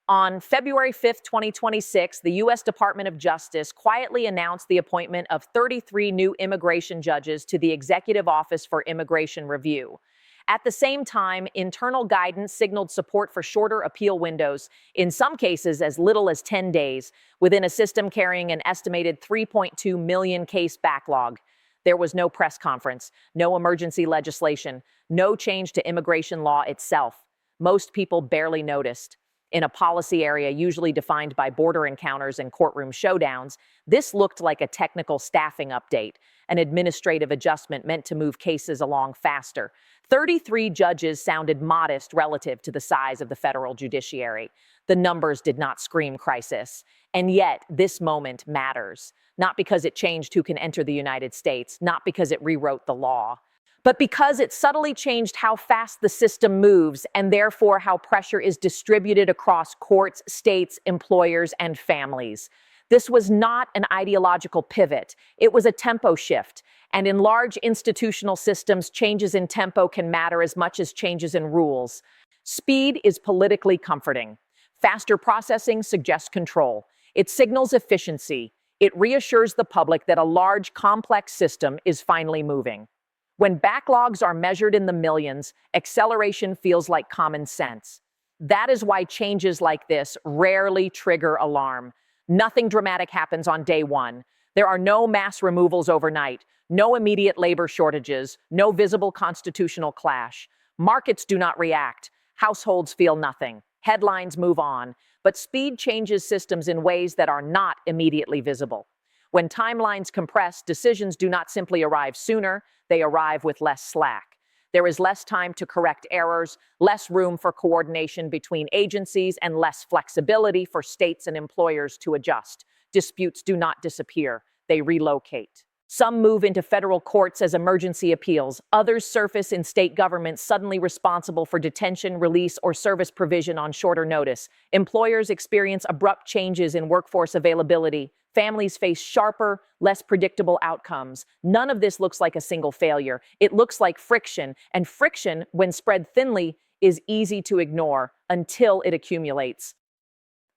On February 5th, 2026, the U.S. Department of Justice quietly announced the appointment of 33 new immigration judges to the Executive Office for Immigration Review. At the same time, internal guidance signaled support for shorter appeal windows, in some cases as little as 10 days, within a system carrying an estimated 3.2 million case backlog. There was no press conference, no emergency legislation, no change to immigration law itself. Most people barely noticed. In a policy area usually defined by border encounters and courtroom showdowns, this looked like a technical staffing update, an administrative adjustment meant to move cases along faster. 33 judges sounded modest relative to the size of the federal judiciary. The numbers did not scream crisis. And yet, this moment matters. Not because it changed who can enter the United States, not because it rewrote the law, but because it subtly changed how fast the system moves and therefore how pressure is distributed across courts, states, employers, and families. This was not an ideological pivot. It was a tempo shift. And in large institutional systems, changes in tempo can matter as much as changes in rules. Speed is politically comforting. Faster processing suggests control. It signals efficiency. It reassures the public that a large, complex system is finally moving. When backlogs are measured in the millions, acceleration feels like common sense. That is why changes like this rarely trigger alarm. Nothing dramatic happens on day one. There are no mass removals overnight, no immediate labor shortages, no visible constitutional clash. Markets do not react. Households feel nothing. Headlines move on. But speed changes systems in ways that are not immediately visible. When timelines compress, decisions do not simply arrive sooner, they arrive with less slack. There is less time to correct errors, less room for coordination between agencies, and less flexibility for states and employers to adjust. Disputes do not disappear, they relocate. Some move into federal courts as emergency appeals. Others surface in state governments suddenly responsible for detention, release, or service provision on shorter notice. Employers experience abrupt changes in workforce availability. Families face sharper, less predictable outcomes. None of this looks like a single failure. It looks like friction, and friction, when spread thinly, is easy to ignore until it accumulates.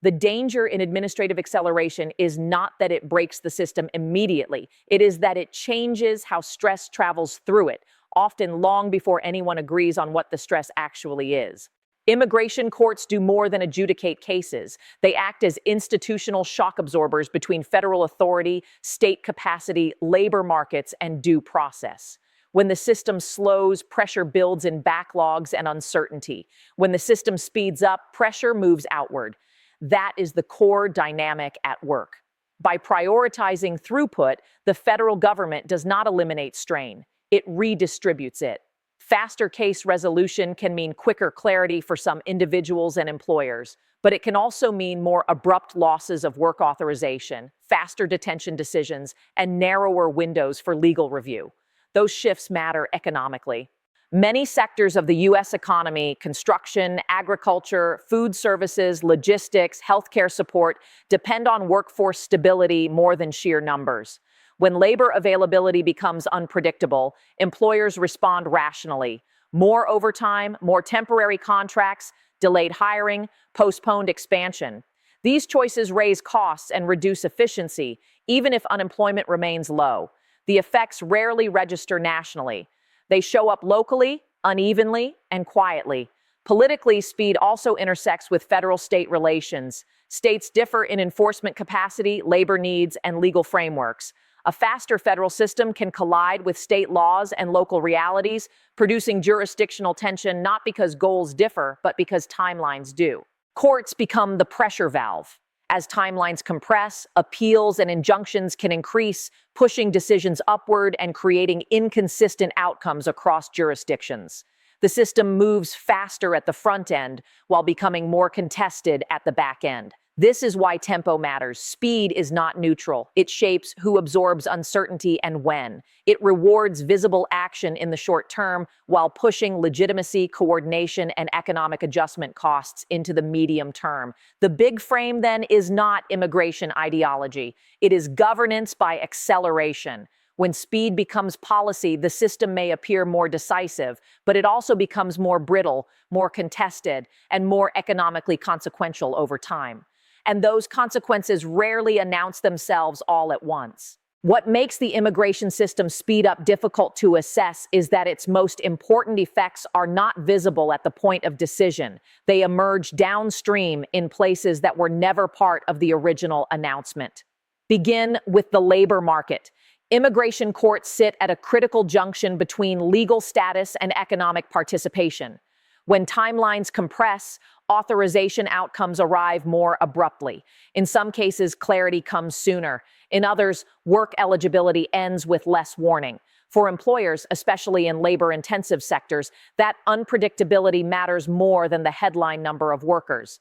The danger in administrative acceleration is not that it breaks the system immediately. It is that it changes how stress travels through it, often long before anyone agrees on what the stress actually is. Immigration courts do more than adjudicate cases. They act as institutional shock absorbers between federal authority, state capacity, labor markets, and due process. When the system slows, pressure builds in backlogs and uncertainty. When the system speeds up, pressure moves outward. That is the core dynamic at work. By prioritizing throughput, the federal government does not eliminate strain. It redistributes it. Faster case resolution can mean quicker clarity for some individuals and employers, but it can also mean more abrupt losses of work authorization, faster detention decisions, and narrower windows for legal review. Those shifts matter economically. Many sectors of the U.S. economy, construction, agriculture, food services, logistics, healthcare support, depend on workforce stability more than sheer numbers. When labor availability becomes unpredictable, employers respond rationally. More overtime, more temporary contracts, delayed hiring, postponed expansion. These choices raise costs and reduce efficiency, even if unemployment remains low. The effects rarely register nationally. They show up locally, unevenly, and quietly. Politically, speed also intersects with federal-state relations. States differ in enforcement capacity, labor needs, and legal frameworks. A faster federal system can collide with state laws and local realities, producing jurisdictional tension not because goals differ, but because timelines do. Courts become the pressure valve. As timelines compress, appeals and injunctions can increase, pushing decisions upward and creating inconsistent outcomes across jurisdictions. The system moves faster at the front end while becoming more contested at the back end. This is why tempo matters. Speed is not neutral. It shapes who absorbs uncertainty and when. It rewards visible action in the short term while pushing legitimacy, coordination, and economic adjustment costs into the medium term. The big frame, then, is not immigration ideology. It is governance by acceleration. When speed becomes policy, the system may appear more decisive, but it also becomes more brittle, more contested, and more economically consequential over time. And those consequences rarely announce themselves all at once. What makes the immigration system speed up difficult to assess is that its most important effects are not visible at the point of decision. They emerge downstream in places that were never part of the original announcement. Begin with the labor market. Immigration courts sit at a critical junction between legal status and economic participation. When timelines compress, authorization outcomes arrive more abruptly. In some cases, clarity comes sooner. In others, work eligibility ends with less warning. For employers, especially in labor-intensive sectors, that unpredictability matters more than the headline number of workers.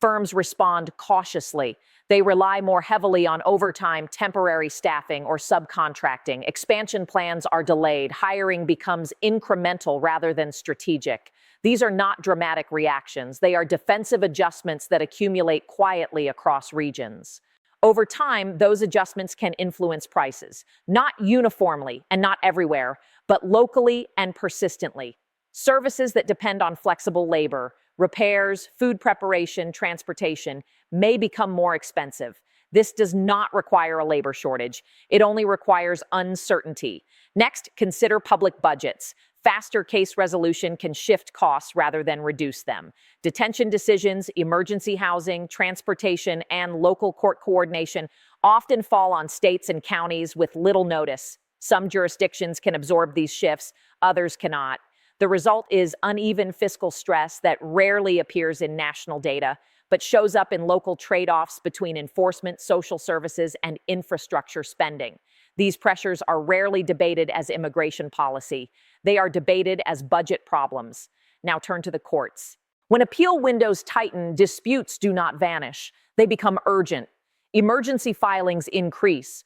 Firms respond cautiously. They rely more heavily on overtime, temporary staffing, or subcontracting. Expansion plans are delayed. Hiring becomes incremental rather than strategic. These are not dramatic reactions. They are defensive adjustments that accumulate quietly across regions. Over time, those adjustments can influence prices, not uniformly and not everywhere, but locally and persistently. Services that depend on flexible labor, repairs, food preparation, transportation, may become more expensive. This does not require a labor shortage. It only requires uncertainty. Next, consider public budgets. Faster case resolution can shift costs rather than reduce them. Detention decisions, emergency housing, transportation, and local court coordination often fall on states and counties with little notice. Some jurisdictions can absorb these shifts, others cannot. The result is uneven fiscal stress that rarely appears in national data, but shows up in local trade-offs between enforcement, social services, and infrastructure spending. These pressures are rarely debated as immigration policy. They are debated as budget problems. Now turn to the courts. When appeal windows tighten, disputes do not vanish. They become urgent. Emergency filings increase.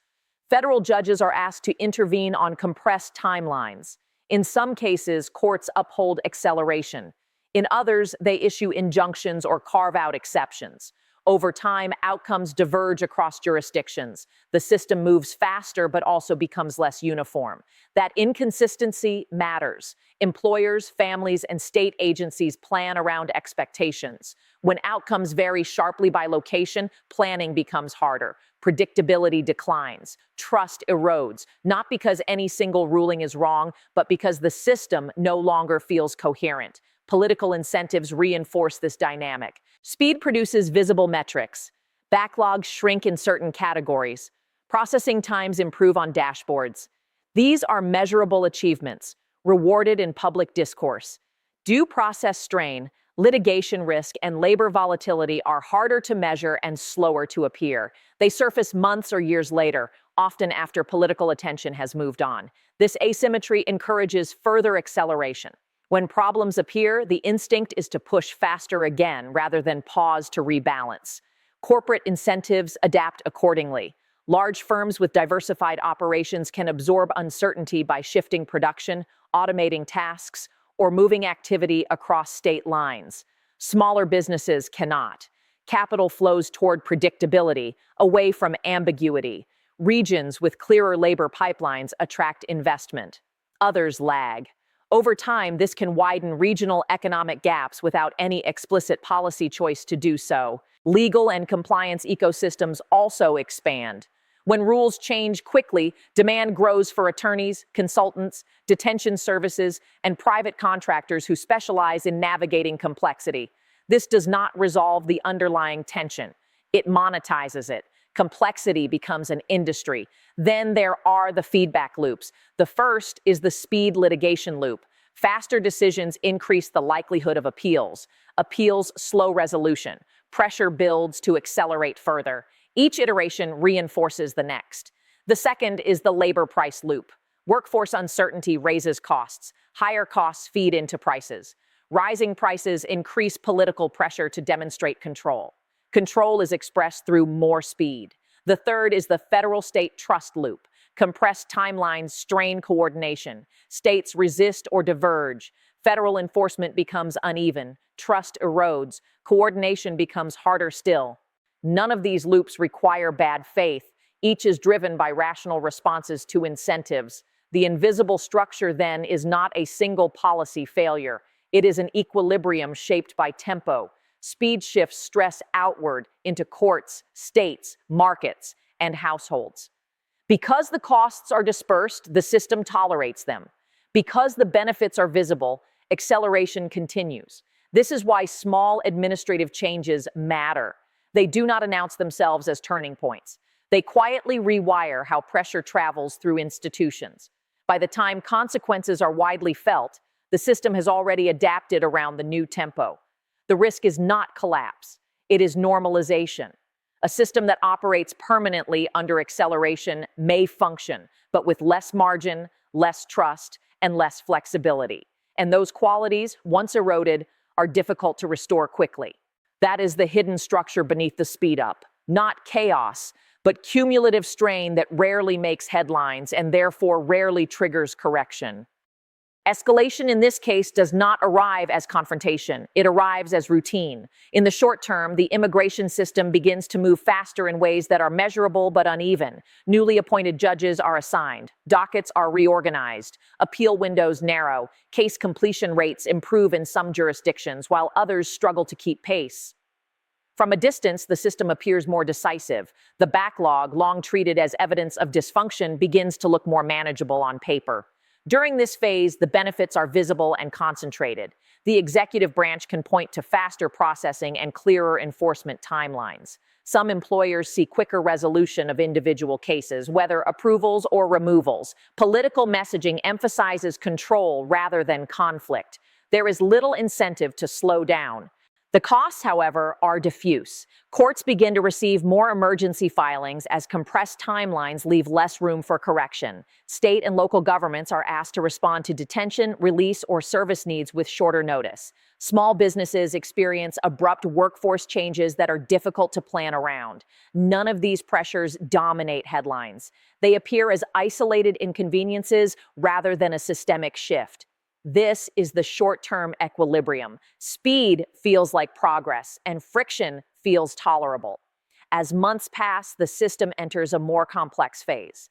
Federal judges are asked to intervene on compressed timelines. In some cases, courts uphold acceleration. In others, they issue injunctions or carve out exceptions. Over time, outcomes diverge across jurisdictions. The system moves faster but also becomes less uniform. That inconsistency matters. Employers, families, and state agencies plan around expectations. When outcomes vary sharply by location, planning becomes harder. Predictability declines. Trust erodes, not because any single ruling is wrong, but because the system no longer feels coherent. Political incentives reinforce this dynamic. Speed produces visible metrics. Backlogs shrink in certain categories. Processing times improve on dashboards. These are measurable achievements, rewarded in public discourse. Due process strain, litigation risk, and labor volatility are harder to measure and slower to appear. They surface months or years later, often after political attention has moved on. This asymmetry encourages further acceleration. When problems appear, the instinct is to push faster again rather than pause to rebalance. Corporate incentives adapt accordingly. Large firms with diversified operations can absorb uncertainty by shifting production, automating tasks, or moving activity across state lines. Smaller businesses cannot. Capital flows toward predictability, away from ambiguity. Regions with clearer labor pipelines attract investment. Others lag. Over time, this can widen regional economic gaps without any explicit policy choice to do so. Legal and compliance ecosystems also expand. When rules change quickly, demand grows for attorneys, consultants, detention services, and private contractors who specialize in navigating complexity. This does not resolve the underlying tension. It monetizes it. Complexity becomes an industry. Then there are the feedback loops. The first is the speed litigation loop. Faster decisions increase the likelihood of appeals. Appeals slow resolution. Pressure builds to accelerate further. Each iteration reinforces the next. The second is the labor price loop. Workforce uncertainty raises costs. Higher costs feed into prices. Rising prices increase political pressure to demonstrate control. Control is expressed through more speed. The third is the federal-state trust loop. Compressed timelines strain coordination. States resist or diverge. Federal enforcement becomes uneven. Trust erodes. Coordination becomes harder still. None of these loops require bad faith. Each is driven by rational responses to incentives. The invisible structure, then, is not a single policy failure. It is an equilibrium shaped by tempo. Speed shifts stress outward into courts, states, markets, and households. Because the costs are dispersed, the system tolerates them. Because the benefits are visible, acceleration continues. This is why small administrative changes matter. They do not announce themselves as turning points. They quietly rewire how pressure travels through institutions. By the time consequences are widely felt, the system has already adapted around the new tempo. The risk is not collapse. It is normalization. A system that operates permanently under acceleration may function, but with less margin, less trust, and less flexibility. And those qualities, once eroded, are difficult to restore quickly. That is the hidden structure beneath the speed up. Not chaos, but cumulative strain that rarely makes headlines and therefore rarely triggers correction. Escalation in this case does not arrive as confrontation. It arrives as routine. In the short term, the immigration system begins to move faster in ways that are measurable but uneven. Newly appointed judges are assigned. Dockets are reorganized. Appeal windows narrow. Case completion rates improve in some jurisdictions, while others struggle to keep pace. From a distance, the system appears more decisive. The backlog, long treated as evidence of dysfunction, begins to look more manageable on paper. During this phase, the benefits are visible and concentrated. The executive branch can point to faster processing and clearer enforcement timelines. Some employers see quicker resolution of individual cases, whether approvals or removals. Political messaging emphasizes control rather than conflict. There is little incentive to slow down. The costs, however, are diffuse. Courts begin to receive more emergency filings as compressed timelines leave less room for correction. State and local governments are asked to respond to detention, release, or service needs with shorter notice. Small businesses experience abrupt workforce changes that are difficult to plan around. None of these pressures dominate headlines. They appear as isolated inconveniences rather than a systemic shift. This is the short-term equilibrium. Speed feels like progress, and friction feels tolerable. As months pass, the system enters a more complex phase.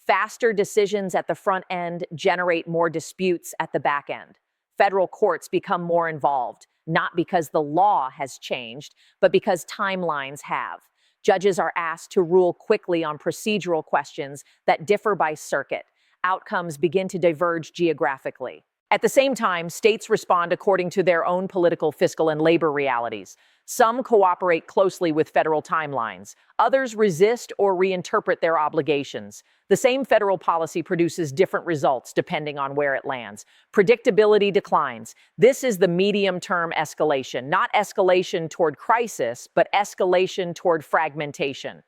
Faster decisions at the front end generate more disputes at the back end. Federal courts become more involved, not because the law has changed, but because timelines have. Judges are asked to rule quickly on procedural questions that differ by circuit. Outcomes begin to diverge geographically. At the same time, states respond according to their own political, fiscal, and labor realities. Some cooperate closely with federal timelines. Others resist or reinterpret their obligations. The same federal policy produces different results depending on where it lands. Predictability declines. This is the medium-term escalation, not escalation toward crisis, but escalation toward fragmentation.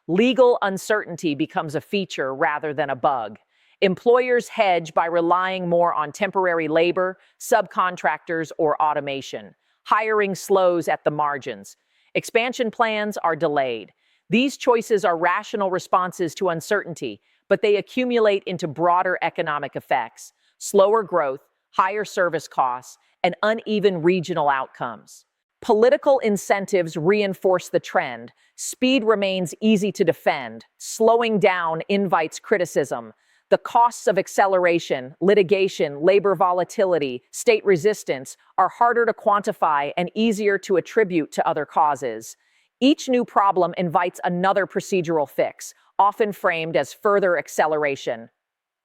Legal uncertainty becomes a feature rather than a bug. Employers hedge by relying more on temporary labor, subcontractors, or automation. Hiring slows at the margins. Expansion plans are delayed. These choices are rational responses to uncertainty, but they accumulate into broader economic effects: slower growth, higher service costs, and uneven regional outcomes. Political incentives reinforce the trend. Speed remains easy to defend. Slowing down invites criticism. The costs of acceleration, litigation, labor volatility, state resistance are harder to quantify and easier to attribute to other causes. Each new problem invites another procedural fix, often framed as further acceleration.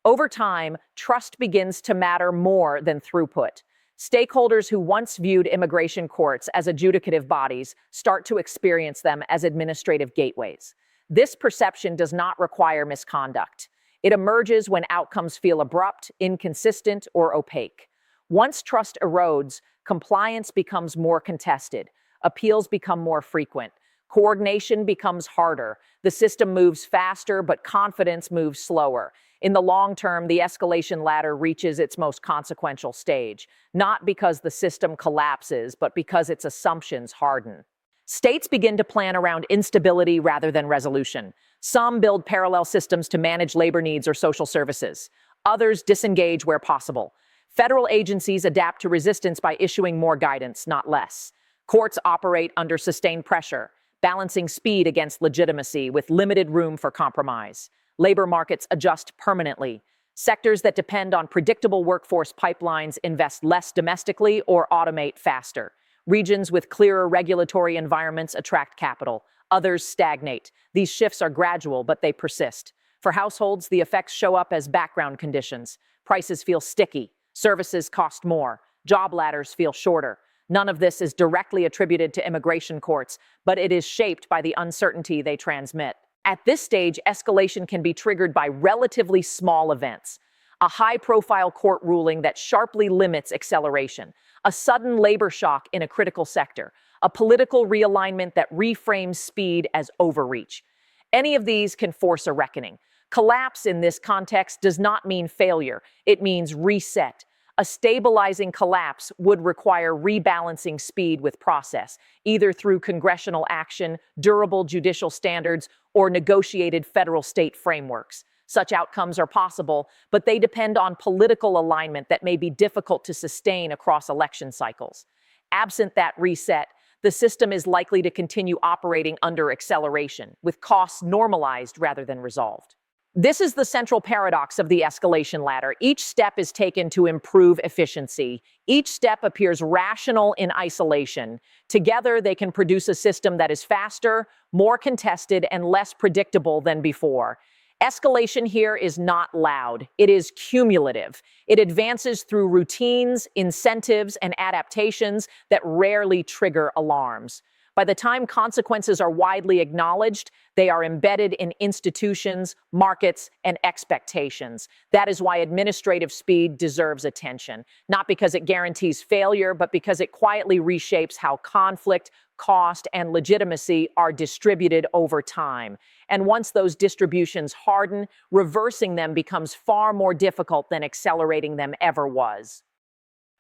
Over time, trust begins to matter more than throughput. Stakeholders who once viewed immigration courts as adjudicative bodies start to experience them as administrative gateways. This perception does not require misconduct. It emerges when outcomes feel abrupt, inconsistent, or opaque. Once trust erodes, compliance becomes more contested. Appeals become more frequent. Coordination becomes harder. The system moves faster, but confidence moves slower. In the long term, the escalation ladder reaches its most consequential stage, not because the system collapses, but because its assumptions harden. States begin to plan around instability rather than resolution. Some build parallel systems to manage labor needs or social services. Others disengage where possible. Federal agencies adapt to resistance by issuing more guidance, not less. Courts operate under sustained pressure. balancing speed against legitimacy with limited room for compromise. Labor markets adjust permanently. Sectors that depend on predictable workforce pipelines invest less domestically or automate faster. Regions with clearer regulatory environments attract capital. Others stagnate. These shifts are gradual, but they persist. For households, the effects show up as background conditions. Prices feel sticky. Services cost more. Job ladders feel shorter. None of this is directly attributed to immigration courts, but it is shaped by the uncertainty they transmit. At this stage, escalation can be triggered by relatively small events. A high-profile court ruling that sharply limits acceleration, a sudden labor shock in a critical sector, a political realignment that reframes speed as overreach. Any of these can force a reckoning. Collapse in this context does not mean failure. It means reset. A stabilizing collapse would require rebalancing speed with process, either through congressional action, durable judicial standards, or negotiated federal-state frameworks. Such outcomes are possible, but they depend on political alignment that may be difficult to sustain across election cycles. Absent that reset, the system is likely to continue operating under acceleration, with costs normalized rather than resolved. This is the central paradox of the escalation ladder. Each step is taken to improve efficiency. Each step appears rational in isolation. Together, they can produce a system that is faster, more contested, and less predictable than before. Escalation here is not loud. It is cumulative. It advances through routines, incentives, and adaptations that rarely trigger alarms. By the time consequences are widely acknowledged, they are embedded in institutions, markets, and expectations. That is why administrative speed deserves attention, not because it guarantees failure, but because it quietly reshapes how conflict, cost, and legitimacy are distributed over time. And once those distributions harden, reversing them becomes far more difficult than accelerating them ever was.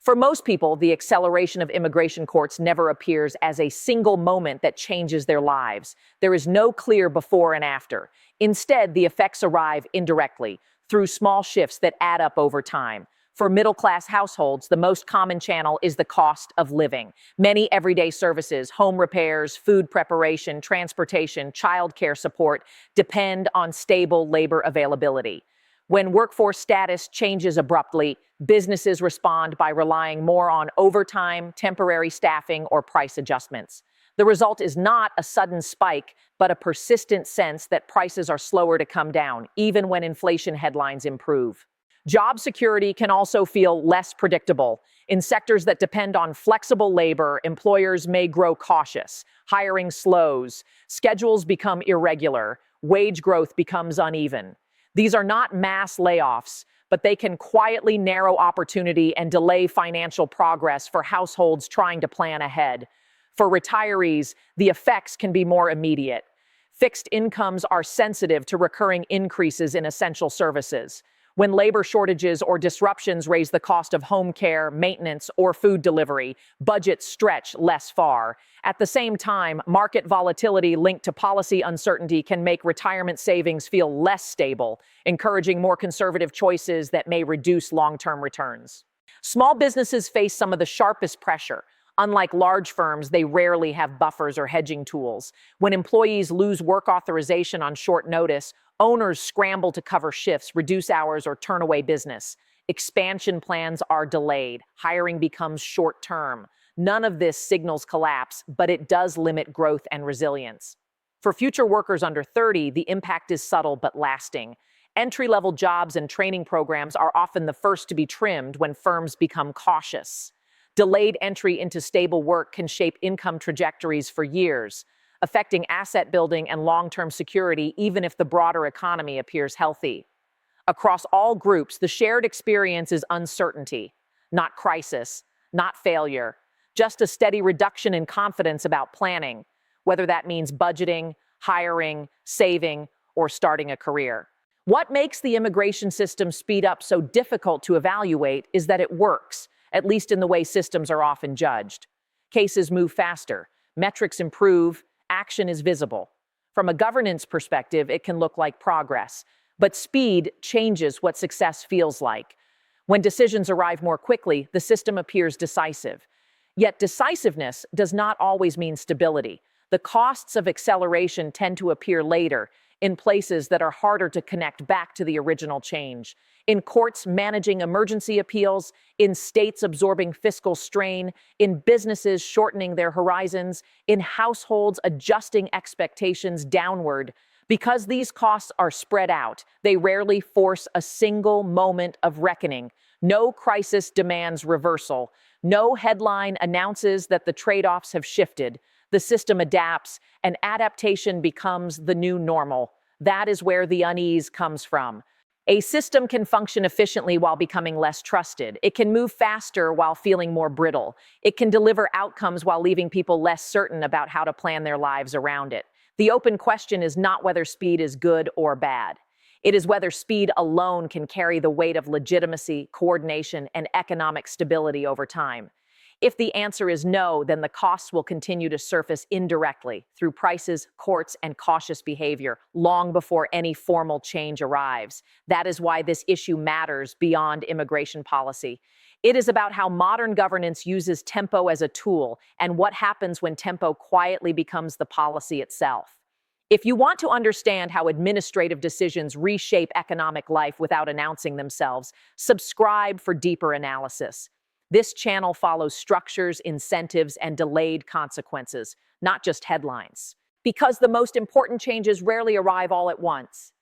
For most people, the acceleration of immigration courts never appears as a single moment that changes their lives. There is no clear before and after. Instead, the effects arrive indirectly, through small shifts that add up over time. For middle-class households, the most common channel is the cost of living. Many everyday services, home repairs, food preparation, transportation, childcare support, depend on stable labor availability. When workforce status changes abruptly, businesses respond by relying more on overtime, temporary staffing, or price adjustments. The result is not a sudden spike, but a persistent sense that prices are slower to come down, even when inflation headlines improve. Job security can also feel less predictable. In sectors that depend on flexible labor, employers may grow cautious. Hiring slows, schedules become irregular, wage growth becomes uneven. These are not mass layoffs, but they can quietly narrow opportunity and delay financial progress for households trying to plan ahead. For retirees, the effects can be more immediate. Fixed incomes are sensitive to recurring increases in essential services. When labor shortages or disruptions raise the cost of home care, maintenance, or food delivery, budgets stretch less far. At the same time, market volatility linked to policy uncertainty can make retirement savings feel less stable, encouraging more conservative choices that may reduce long-term returns. Small businesses face some of the sharpest pressure. Unlike large firms, they rarely have buffers or hedging tools. When employees lose work authorization on short notice, owners scramble to cover shifts, reduce hours, or turn away business. Expansion plans are delayed. Hiring becomes short-term. None of this signals collapse, but it does limit growth and resilience. For future workers under 30, the impact is subtle but lasting. Entry-level jobs and training programs are often the first to be trimmed when firms become cautious. Delayed entry into stable work can shape income trajectories for years, affecting asset building and long-term security even if the broader economy appears healthy. Across all groups, the shared experience is uncertainty, not crisis, not failure, just a steady reduction in confidence about planning, whether that means budgeting, hiring, saving, or starting a career. What makes the immigration system speed up so difficult to evaluate is that it works, at least in the way systems are often judged. Cases move faster, metrics improve, action is visible. From a governance perspective, it can look like progress, but speed changes what success feels like. When decisions arrive more quickly, the system appears decisive. Yet decisiveness does not always mean stability. The costs of acceleration tend to appear later, in places that are harder to connect back to the original change. In courts managing emergency appeals, in states absorbing fiscal strain, in businesses shortening their horizons, in households adjusting expectations downward. Because these costs are spread out, they rarely force a single moment of reckoning. No crisis demands reversal. No headline announces that the trade-offs have shifted. The system adapts, and adaptation becomes the new normal. That is where the unease comes from. A system can function efficiently while becoming less trusted. It can move faster while feeling more brittle. It can deliver outcomes while leaving people less certain about how to plan their lives around it. The open question is not whether speed is good or bad. It is whether speed alone can carry the weight of legitimacy, coordination, and economic stability over time. If the answer is no, then the costs will continue to surface indirectly through prices, courts, and cautious behavior long before any formal change arrives. That is why this issue matters beyond immigration policy. It is about how modern governance uses tempo as a tool and what happens when tempo quietly becomes the policy itself. If you want to understand how administrative decisions reshape economic life without announcing themselves, subscribe for deeper analysis. This channel follows structures, incentives, and delayed consequences, not just headlines. Because the most important changes rarely arrive all at once.